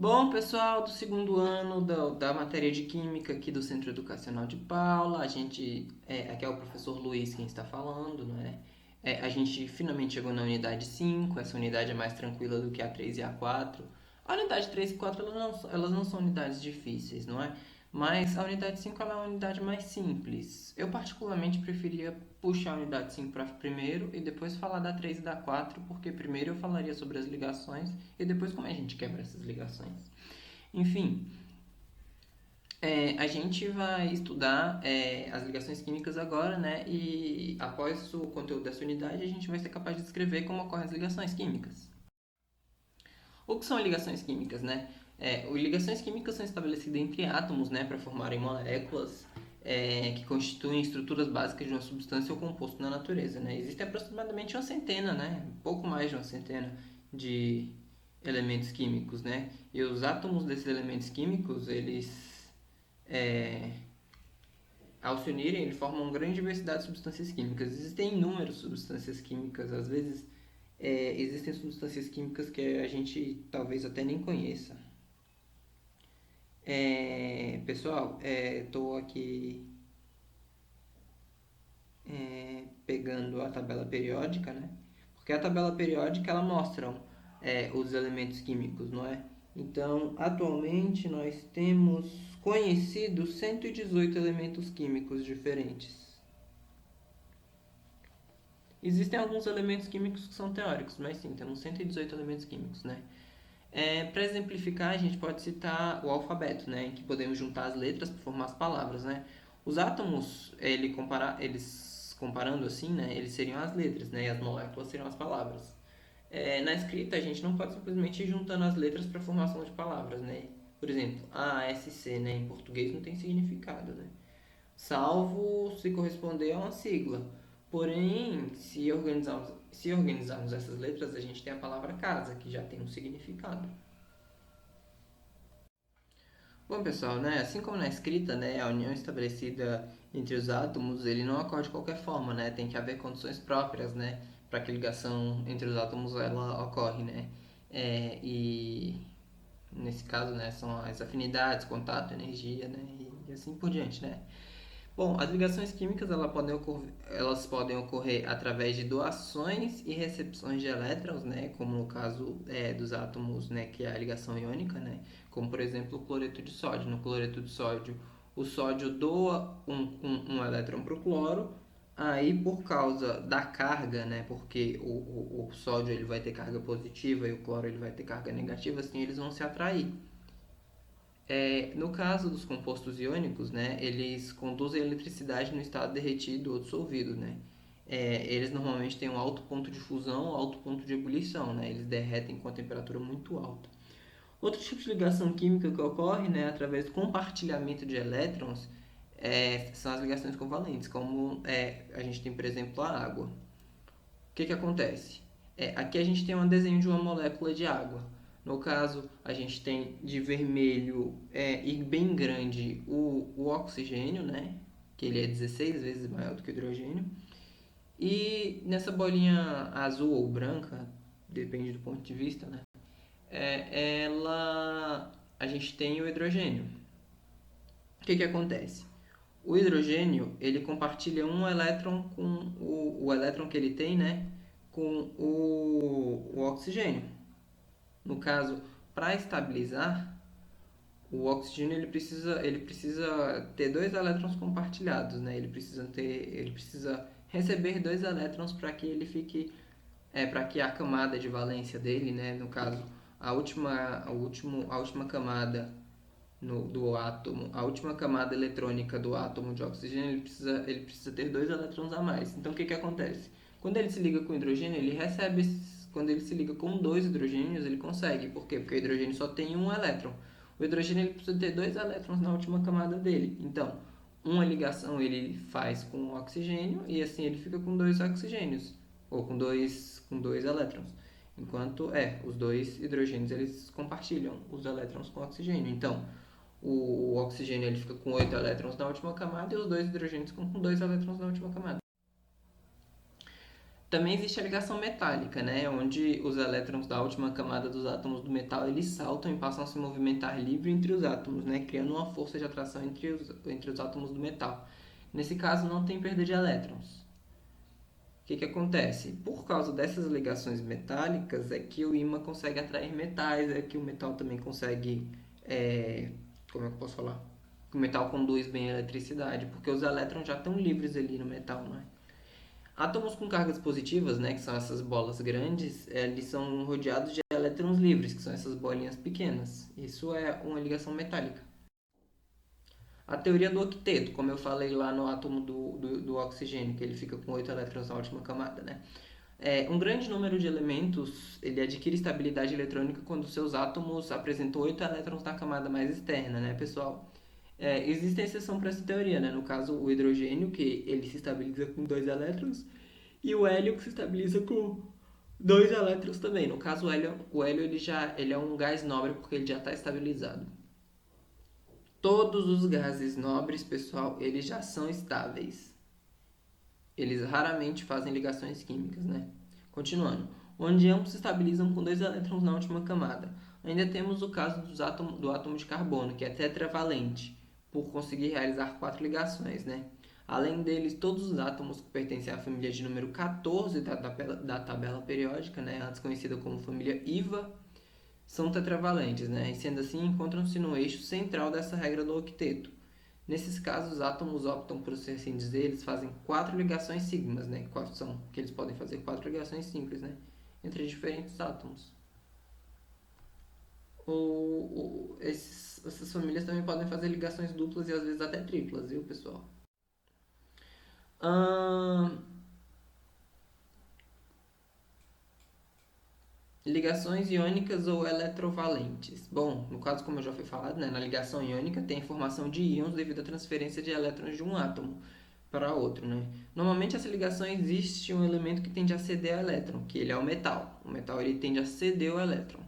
Bom, pessoal do segundo ano da matéria de Química aqui do Centro Educacional de Paula, aqui é o professor Luiz quem está falando, não é? A gente finalmente chegou na unidade 5. Essa unidade é mais tranquila do que a 3 e a 4. A unidade 3 e 4 elas não são unidades difíceis, não é? Mas a unidade 5 ela é uma unidade mais simples. Eu particularmente preferia puxar a unidade 5 para primeiro e depois falar da 3 e da 4, porque primeiro eu falaria sobre as ligações e depois como a gente quebra essas ligações. Enfim, a gente vai estudar as ligações químicas agora, né? E após o conteúdo dessa unidade, a gente vai ser capaz de descrever como ocorrem as ligações químicas. O que são ligações químicas, né? Ligações químicas são estabelecidas entre átomos, né, para formarem moléculas que constituem estruturas básicas de uma substância ou composto na natureza, né? Existem aproximadamente uma centena, né, pouco mais de uma centena de elementos químicos, né? E os átomos desses elementos químicos, é, ao se unirem, eles formam uma grande diversidade de substâncias químicas. Existem inúmeras substâncias químicas, às vezes existem substâncias químicas que a gente talvez até nem conheça. Pessoal, estou aqui pegando a tabela periódica, né? Porque a tabela periódica ela mostra os elementos químicos, não é? Então, atualmente nós temos conhecidos 118 elementos químicos diferentes. Existem alguns elementos químicos que são teóricos, mas sim, temos 118 elementos químicos, né? Para exemplificar, a gente pode citar o alfabeto, né, em que podemos juntar as letras para formar as palavras, né? Os átomos, eles comparando assim, né, eles seriam as letras, né, e as moléculas seriam as palavras. Na escrita, a gente não pode simplesmente ir juntando as letras para a formação de palavras, né? Por exemplo, ASC, né, em português não tem significado, né? Salvo se corresponder a uma sigla. Porém, se organizarmos essas letras, a gente tem a palavra casa, que já tem um significado. Bom, pessoal, né, assim como na escrita, né, a união estabelecida entre os átomos, ele não ocorre de qualquer forma, né? Tem que haver condições próprias, né, para que a ligação entre os átomos ela ocorre, né? E nesse caso, né, são as afinidades, contato, energia, né, e assim por diante, né? Bom, as ligações químicas elas podem ocorrer através de doações e recepções de elétrons, né, como no caso dos átomos, né, que é a ligação iônica, né, como por exemplo o cloreto de sódio. No cloreto de sódio, o sódio doa um elétron para o cloro, aí por causa da carga, né, porque o sódio ele vai ter carga positiva e o cloro ele vai ter carga negativa, assim eles vão se atrair. No caso dos compostos iônicos, né, eles conduzem a eletricidade no estado derretido ou dissolvido, né? Eles normalmente têm um alto ponto de fusão, alto ponto de ebulição, né? Eles derretem com a temperatura muito alta. Outro tipo de ligação química que ocorre, né, através do compartilhamento de elétrons, são as ligações covalentes, como a gente tem, por exemplo, a água. O que acontece? Aqui a gente tem um desenho de uma molécula de água. No caso, a gente tem de vermelho e bem grande o oxigênio, né? Que ele é 16 vezes maior do que o hidrogênio. E nessa bolinha azul ou branca, depende do ponto de vista, né? A gente tem o hidrogênio. O que acontece? O hidrogênio ele compartilha um elétron com o elétron que ele tem, né? Com o oxigênio. No caso, para estabilizar, o oxigênio ele precisa ter dois elétrons compartilhados, né? Ele precisa receber dois elétrons para que ele fique, para que a camada de valência dele, né? No caso, a última camada do átomo, a última camada eletrônica do átomo de oxigênio, ele precisa ter dois elétrons a mais. Então, o que acontece? Quando ele se liga com hidrogênio, ele recebe. Quando ele se liga com dois hidrogênios, ele consegue. Por quê? Porque o hidrogênio só tem um elétron. O hidrogênio ele precisa ter dois elétrons na última camada dele. Então, uma ligação ele faz com o oxigênio e assim ele fica com dois oxigênios, ou com dois elétrons. Enquanto os dois hidrogênios eles compartilham os elétrons com o oxigênio. Então, o oxigênio ele fica com 8 elétrons na última camada e os dois hidrogênios ficam com 2 elétrons na última camada. Também existe a ligação metálica, né? Onde os elétrons da última camada dos átomos do metal eles saltam e passam a se movimentar livre entre os átomos, né? Criando uma força de atração entre os átomos do metal. Nesse caso, não tem perda de elétrons. O que acontece? Por causa dessas ligações metálicas é que o ímã consegue atrair metais, é que o metal também consegue. Como é que eu posso falar? Que o metal conduz bem a eletricidade, porque os elétrons já estão livres ali no metal, não é? Átomos com cargas positivas, né, que são essas bolas grandes, eles são rodeados de elétrons livres, que são essas bolinhas pequenas. Isso é uma ligação metálica. A teoria do octeto, como eu falei lá no átomo do oxigênio, que ele fica com 8 elétrons na última camada, né? Um grande número de elementos ele adquire estabilidade eletrônica quando seus átomos apresentam 8 elétrons na camada mais externa, né, pessoal? Existe exceção para essa teoria, né? No caso, o hidrogênio, que ele se estabiliza com 2 elétrons, e o hélio, que se estabiliza com 2 elétrons também. No caso, o hélio ele é um gás nobre porque ele já está estabilizado. Todos os gases nobres, pessoal, eles já são estáveis. Eles raramente fazem ligações químicas, né? Continuando. Onde ambos se estabilizam com 2 elétrons na última camada. Ainda temos o caso do átomo de carbono, que é tetravalente, por conseguir realizar 4 ligações, né? Além deles, todos os átomos que pertencem à família de número 14 da tabela periódica, né? Antes conhecida como família IVA, são tetravalentes, né? E sendo assim, encontram-se no eixo central dessa regra do octeto. Nesses casos, os átomos optam por, se assim dizer, eles fazem 4 ligações sigmas, né? Quatro são que eles podem fazer 4 ligações simples, né? Entre diferentes átomos. Essas famílias também podem fazer ligações duplas e às vezes até triplas, viu, pessoal? Ahn, Ligações iônicas ou eletrovalentes. Bom, no caso, como eu já fui falado, né, na ligação iônica tem a formação de íons devido à transferência de elétrons de um átomo para outro, né? Normalmente essa ligação existe um elemento que tende a ceder o elétron, que ele é o metal. O metal ele tende a ceder o elétron.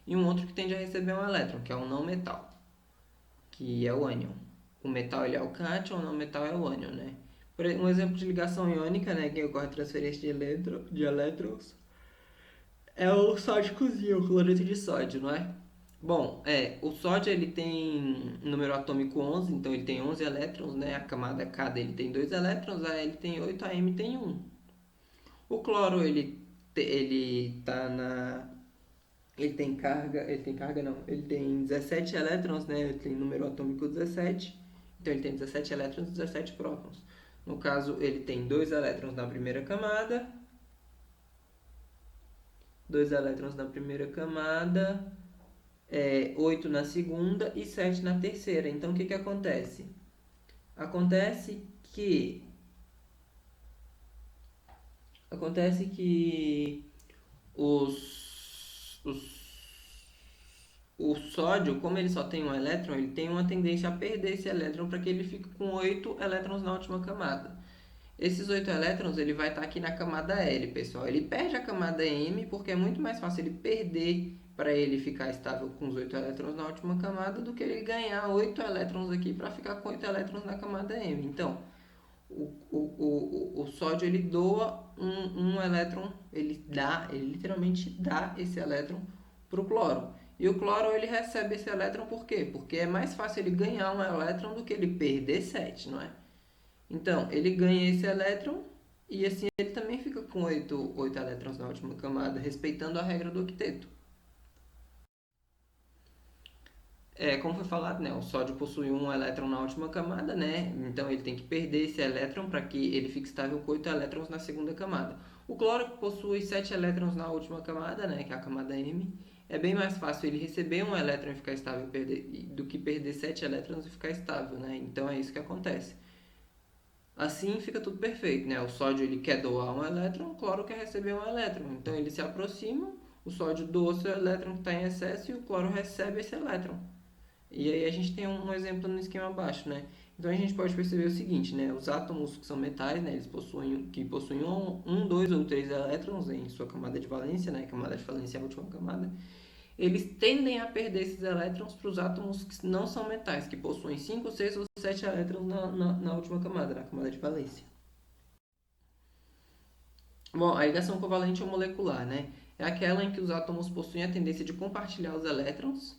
E um outro que tende a receber um elétron, que é o não metal, que é o ânion. O metal ele é o cátion, o não metal é o ânion, né? Um exemplo de ligação iônica, né, que ocorre transferência de elétrons é o sódicozinho, o cloreto de sódio, não é? Bom, o sódio ele tem número atômico 11, então ele tem 11 elétrons, né? A camada K dele tem 2 elétrons, a L tem 8, a M tem 1. O cloro ele tá na ele tem carga não, ele tem 17 elétrons, né? Ele tem número atômico 17. Então ele tem 17 elétrons e 17 prótons. No caso, ele tem 2 elétrons na primeira camada, 2 elétrons na primeira camada, 8 na segunda e 7 na terceira. Então, o que acontece? Que acontece que o sódio, como ele só tem um elétron, ele tem uma tendência a perder esse elétron para que ele fique com 8 elétrons na última camada. Esses 8 elétrons ele vai estar aqui na camada L, pessoal. Ele perde a camada M porque é muito mais fácil ele perder para ele ficar estável com os 8 elétrons na última camada do que ele ganhar 8 elétrons aqui para ficar com 8 elétrons na camada M. Então, o sódio ele doa um elétron, ele literalmente dá esse elétron para o cloro. E o cloro ele recebe esse elétron por quê? Porque é mais fácil ele ganhar um elétron do que ele perder 7, não é? Então, ele ganha esse elétron e assim ele também fica com 8 elétrons na última camada, respeitando a regra do octeto. Como foi falado, né, o sódio possui um elétron na última camada, né? Então ele tem que perder esse elétron para que ele fique estável com 8 elétrons na segunda camada. O cloro possui 7 elétrons na última camada, né, que é a camada M. É bem mais fácil ele receber um elétron e ficar estável do que perder 7 elétrons e ficar estável, né? Então é isso que acontece. Assim fica tudo perfeito, né? O sódio ele quer doar um elétron, o cloro quer receber um elétron. Então eles se aproximam, o sódio doa seu elétron que está em excesso e o cloro recebe esse elétron. E aí a gente tem um exemplo no esquema abaixo, né? Então a gente pode perceber o seguinte, né? Os átomos que são metais, né? Eles possuem 2 ou 3 elétrons em sua camada de valência, né? A camada de valência é a última camada. Eles tendem a perder esses elétrons para os átomos que não são metais, que possuem 5, 6 ou 7 elétrons na última camada, na camada de valência. Bom, a ligação covalente ou molecular, né? É aquela em que os átomos possuem a tendência de compartilhar os elétrons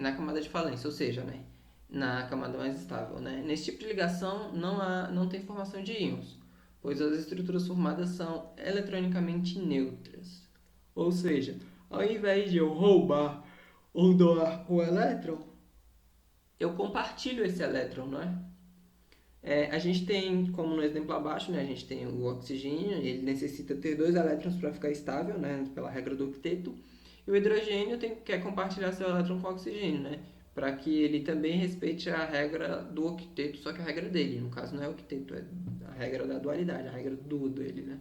na camada de valência, ou seja, né, na camada mais estável. Né? Nesse tipo de ligação não tem formação de íons, pois as estruturas formadas são eletronicamente neutras. Ou seja, ao invés de eu roubar ou doar o elétron, eu compartilho esse elétron, não é? A gente tem, como no exemplo abaixo, né, a gente tem o oxigênio, ele necessita ter dois elétrons para ficar estável, né, pela regra do octeto, e o hidrogênio quer compartilhar seu elétron com o oxigênio, né, para que ele também respeite a regra do octeto, só que a regra dele, no caso não é octeto, é a regra da dualidade, a regra do dele, né,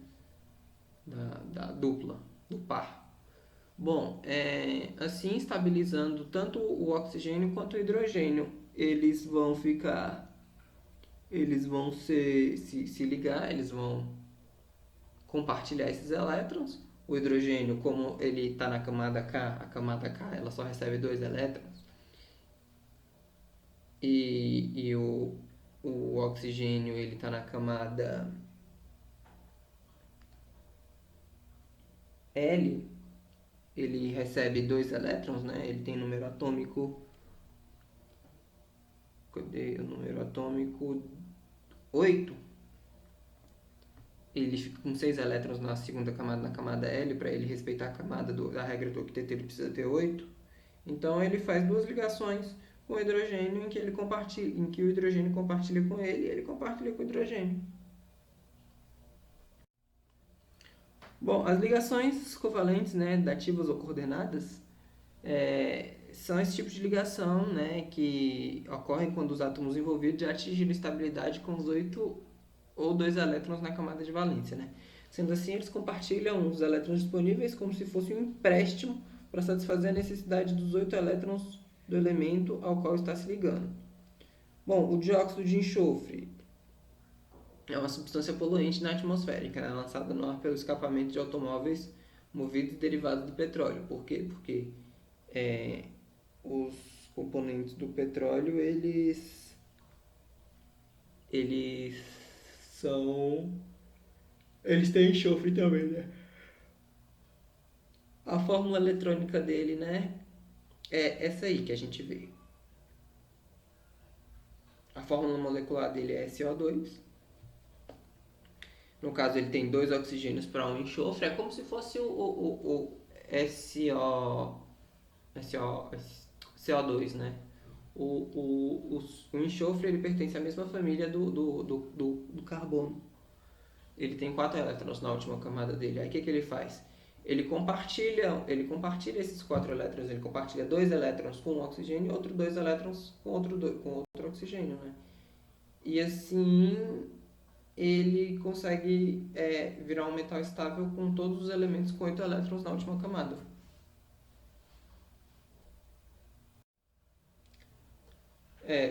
da dupla, do par. Bom, assim estabilizando tanto o oxigênio quanto o hidrogênio, eles vão ficar eles vão se ligar, eles vão compartilhar esses elétrons. O hidrogênio, como ele está na camada K, a camada K ela só recebe dois elétrons. E o oxigênio ele está na camada L, ele recebe dois elétrons, né? Ele tem número atômico. Cadê o número atômico? 8. Ele fica com 6 elétrons na segunda camada, na camada L, para ele respeitar a camada da regra do octeto, ele precisa ter 8. Então ele faz duas ligações com o hidrogênio em que o hidrogênio compartilha com ele e ele compartilha com o hidrogênio. Bom, as ligações covalentes, né, dativas ou coordenadas, são esse tipo de ligação, né, que ocorrem quando os átomos envolvidos já atingiram estabilidade com os 8 ou 2 elétrons na camada de valência. Né? Sendo assim, eles compartilham os elétrons disponíveis como se fosse um empréstimo para satisfazer a necessidade dos 8 elétrons do elemento ao qual está se ligando. Bom, o dióxido de enxofre é uma substância poluente na atmosférica, né? Lançada no ar pelo escapamento de automóveis movidos e derivados do petróleo. Por quê? Porque os componentes do petróleo, eles são... Eles têm enxofre também, né? A fórmula eletrônica dele, né, é essa aí que a gente vê. A fórmula molecular dele é SO2. No caso, ele tem dois oxigênios para um enxofre. É como se fosse o CO2, né? O enxofre ele pertence à mesma família do carbono. Ele tem 4 elétrons na última camada dele. Aí o que ele faz? Ele compartilha esses 4 elétrons, ele compartilha 2 elétrons com um oxigênio e outros 2 elétrons com outro oxigênio, né? E assim ele consegue virar um metal estável com todos os elementos com 8 elétrons na última camada.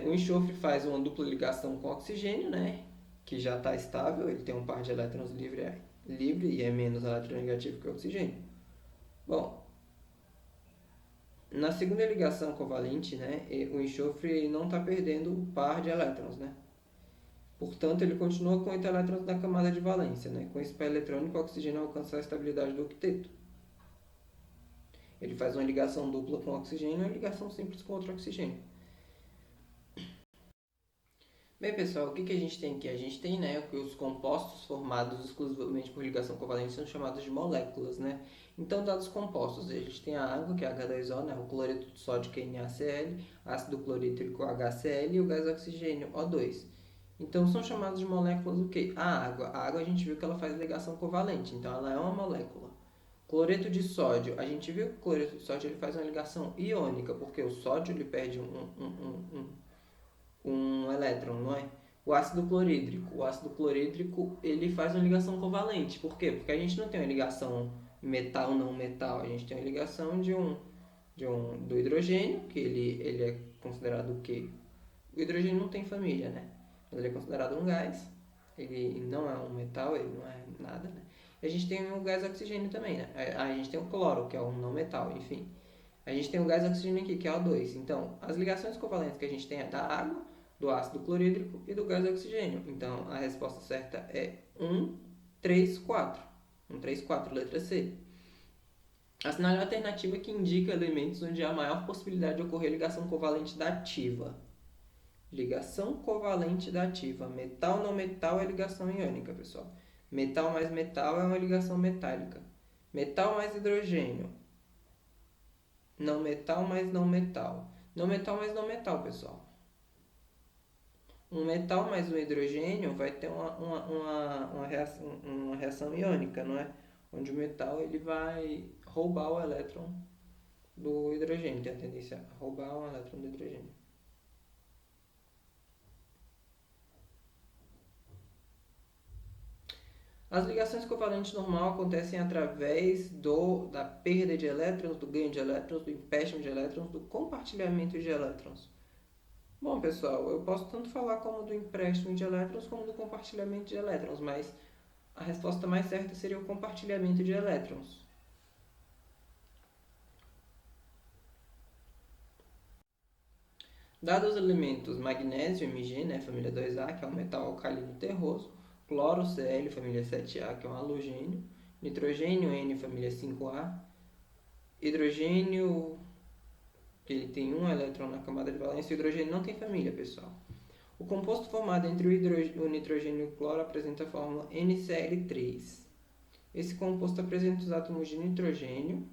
O enxofre faz uma dupla ligação com o oxigênio, né? Que já está estável, ele tem um par de elétrons livre e é menos eletronegativo que o oxigênio. Bom, na segunda ligação covalente, né, o enxofre não está perdendo o par de elétrons, né? Portanto, ele continua com 8 elétrons na camada de valência, né? Com esse par eletrônico, o oxigênio alcança a estabilidade do octeto. Ele faz uma ligação dupla com o oxigênio e uma ligação simples com outro oxigênio. Bem, pessoal, o que a gente tem aqui? A gente tem, né, que os compostos formados exclusivamente por ligação covalente são chamados de moléculas, né? Então, dados compostos, a gente tem a água, que é H2O, né, o cloreto de sódio, que é NaCl, ácido clorídrico, HCl, e o gás oxigênio, O2. Então, são chamados de moléculas o quê? A água. A água a gente viu que ela faz ligação covalente, então ela é uma molécula. Cloreto de sódio, a gente viu que o cloreto de sódio ele faz uma ligação iônica, porque o sódio ele perde um elétron, não é? O ácido clorídrico ele faz uma ligação covalente. Por quê? Porque a gente não tem uma ligação metal-não metal, a gente tem uma ligação do hidrogênio, que ele é considerado o quê? O hidrogênio não tem família, né? Mas ele é considerado um gás, ele não é um metal, ele não é nada, né? E a gente tem o gás oxigênio também, né? A gente tem o cloro, que é um não metal, enfim. A gente tem o gás oxigênio aqui, que é O2. Então, as ligações covalentes que a gente tem é da água, do ácido clorídrico e do gás oxigênio. Então, a resposta certa é 1 3, 4. 1, 3, 4, letra C. Assinale a alternativa que indica elementos onde há maior possibilidade de ocorrer ligação covalente dativa. Ligação covalente dativa. Metal não metal é ligação iônica, pessoal. Metal mais metal é uma ligação metálica. Metal mais hidrogênio. Não metal mais não metal. Não metal mais não metal, pessoal. Um metal mais um hidrogênio vai ter uma reação iônica, não é? Onde o metal ele vai roubar o elétron do hidrogênio, tem a tendência a roubar o elétron do hidrogênio. As ligações covalentes normal acontecem através da perda de elétrons, do ganho de elétrons, do empréstimo de elétrons, do compartilhamento de elétrons. Bom, pessoal, eu posso tanto falar como do empréstimo de elétrons como do compartilhamento de elétrons, mas a resposta mais certa seria o compartilhamento de elétrons. Dados os elementos magnésio, Mg, né, família 2A, que é um metal alcalino terroso, cloro, Cl, família 7A, que é um halogênio, nitrogênio, N, família 5A, hidrogênio, ele tem um elétron na camada de valência, o hidrogênio não tem família, pessoal. O composto formado entre o nitrogênio e o cloro apresenta a fórmula NCl3. Esse composto apresenta os átomos de nitrogênio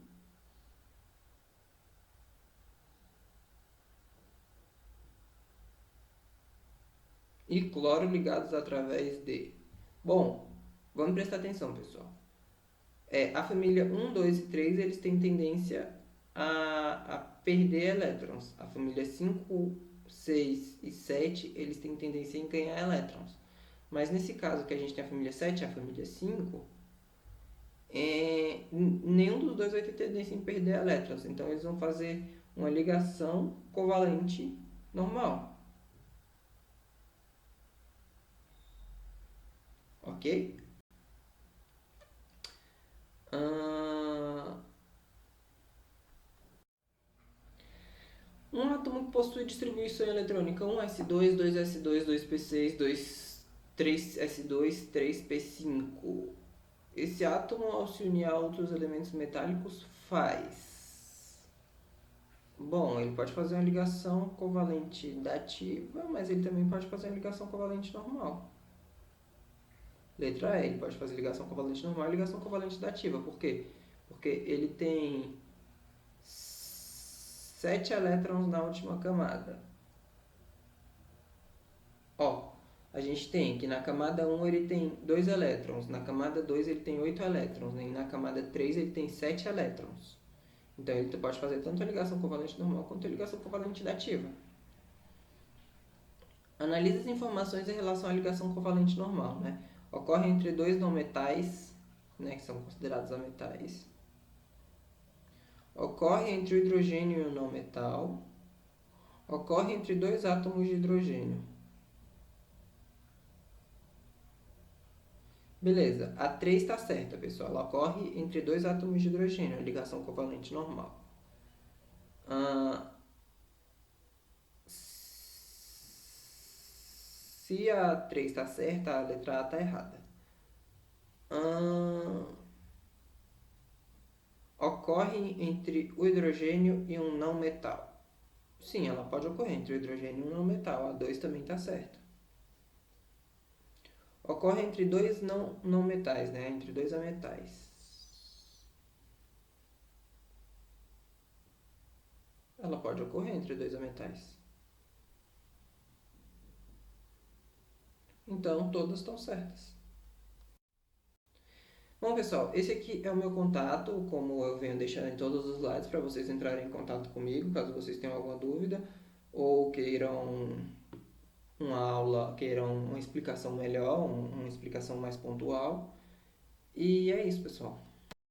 e cloro ligados através de... Bom, vamos prestar atenção, pessoal. A família 1, 2 e 3 eles têm tendência a perder elétrons. A família 5, 6 e 7 eles têm tendência em ganhar elétrons. Mas nesse caso que a gente tem a família 7 e a família 5, nenhum dos dois vai ter tendência em perder elétrons. Então eles vão fazer uma ligação covalente normal. Ok? Um átomo que possui distribuição eletrônica 1s2, 2s2, 2p6, 3s2, 3p5. Esse átomo, ao se unir a outros elementos metálicos, faz... Bom, ele pode fazer uma ligação covalente dativa, mas ele também pode fazer uma ligação covalente normal. Letra E, ele pode fazer ligação covalente normal e ligação covalente dativa. Por quê? Porque ele tem 7 elétrons na última camada. Ó, a gente tem que na camada 1 ele tem 2 elétrons, na camada 2 ele tem 8 elétrons, e na camada 3 ele tem 7 elétrons. Então ele pode fazer tanto a ligação covalente normal quanto a ligação covalente dativa. Analise as informações em relação à ligação covalente normal, né? Ocorre entre dois não metais, né, que são considerados ametais. Ocorre entre o hidrogênio e o não metal. Ocorre entre dois átomos de hidrogênio. Beleza, a 3 está certa, pessoal. Ela ocorre entre dois átomos de hidrogênio, a ligação covalente normal. Se a 3 está certa, a letra A está errada. Ocorre entre o hidrogênio e um não metal. Sim, ela pode ocorrer entre o hidrogênio e um não metal. A 2 também está certa. Ocorre entre dois não metais, né? Entre dois ametais. Ela pode ocorrer entre dois ametais. Então, todas estão certas. Bom, pessoal, esse aqui é o meu contato, como eu venho deixando em todos os slides, para vocês entrarem em contato comigo, caso vocês tenham alguma dúvida, ou queiram uma aula, queiram uma explicação melhor, uma explicação mais pontual. E é isso, pessoal.